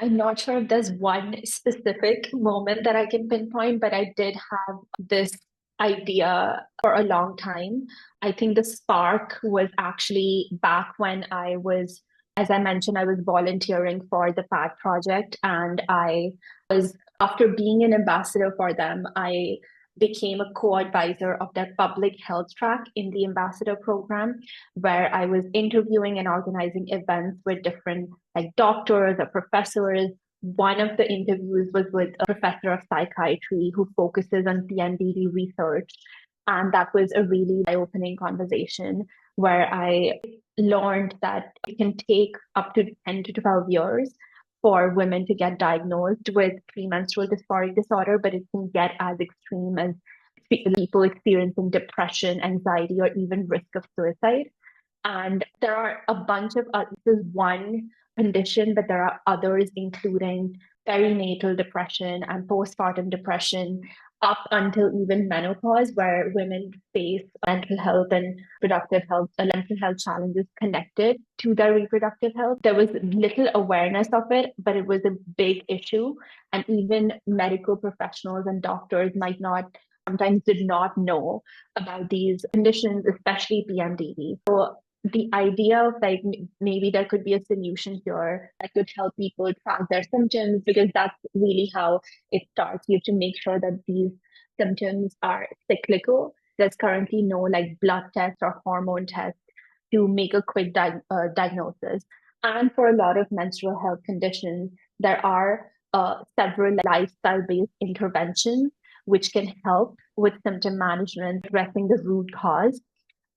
I'm not sure if there's one specific moment that I can pinpoint, but I did have this idea for a long time. I think the spark was actually back when I was, as I mentioned, I was volunteering for the PAT project, and after being an ambassador for them, I became a co-advisor of their public health track in the ambassador program, where I was interviewing and organizing events with different like doctors or professors. One of the interviews was with a professor of psychiatry who focuses on PMDD research. And that was a really eye-opening conversation where I learned that it can take up to 10 to 12 years for women to get diagnosed with premenstrual dysphoric disorder, but it can get as extreme as people experiencing depression, anxiety, or even risk of suicide. And there are a bunch of this is one condition, but there are others, including perinatal depression and postpartum depression, up until even menopause, where women face mental health and reproductive health, mental health challenges connected to their reproductive health. There was little awareness of it, but it was a big issue. And even medical professionals and doctors might not sometimes did not know about these conditions, especially PMDD. So the idea of like maybe there could be a solution here that could help people track their symptoms, because that's really how it starts. You have to make sure that these symptoms are cyclical. There's currently no like blood test or hormone test to make a quick diagnosis. And for a lot of menstrual health conditions, there are several lifestyle-based interventions which can help with symptom management, addressing the root cause.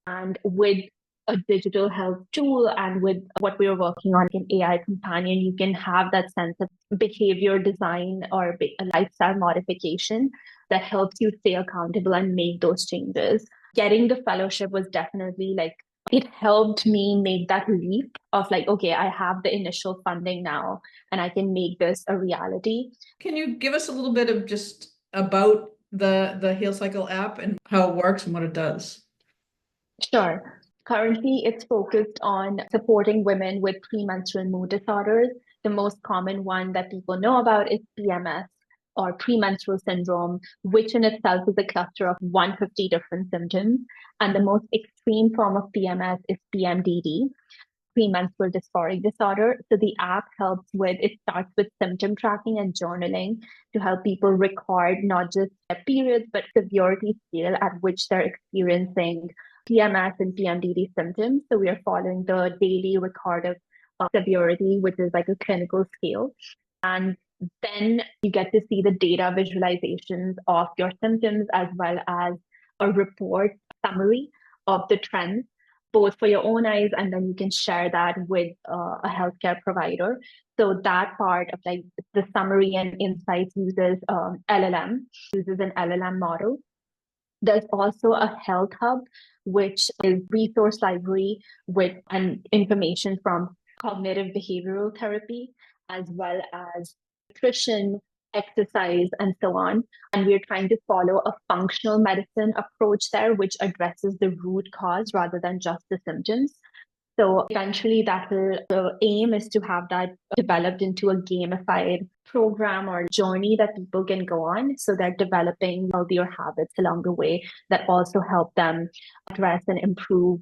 And with a digital health tool and with what we are working on in AI companion, you can have that sense of behavior design or a lifestyle modification that helps you stay accountable and make those changes. Getting the fellowship was definitely like, it helped me make that leap of like, okay, I have the initial funding now and I can make this a reality. Can you give us a little bit of just about the HealCycle app and how it works and what it does? Sure. Currently, it's focused on supporting women with premenstrual mood disorders. The most common one that people know about is PMS or premenstrual syndrome, which in itself is a cluster of 150 different symptoms. And the most extreme form of PMS is PMDD, premenstrual dysphoric disorder. So the app it starts with symptom tracking and journaling to help people record not just their periods, but severity scale at which they're experiencing PMS and PMDD symptoms. So we are following the daily record of severity, which is like a clinical scale. And then you get to see the data visualizations of your symptoms as well as a report summary of the trends, both for your own eyes, and then you can share that with a healthcare provider. So that part of like the summary and insights uses an LLM model. There's also a health hub, which is resource library with information from cognitive behavioral therapy, as well as nutrition, exercise, and so on. And we're trying to follow a functional medicine approach there, which addresses the root cause rather than just the symptoms. So eventually the aim is to have that developed into a gamified program or journey that people can go on. So they're developing healthier habits along the way that also help them address and improve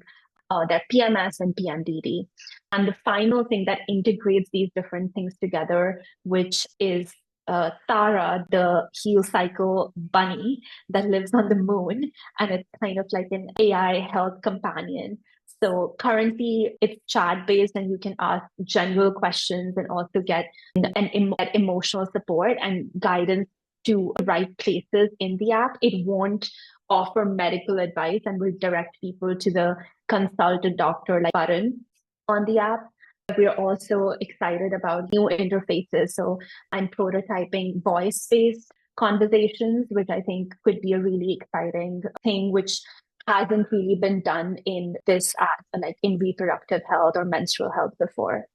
their PMS and PMDD. And the final thing that integrates these different things together, which is Tara, the HealCycle bunny that lives on the moon, and it's kind of like an AI health companion. So currently it's chat based and you can ask general questions and also get emotional support and guidance to the right places in the app. It won't offer medical advice and will direct people to the consult a doctor like button on the app. We're also excited about new interfaces. So I'm prototyping voice-based conversations, which I think could be a really exciting thing, which hasn't really been done in this like in reproductive health or menstrual health before.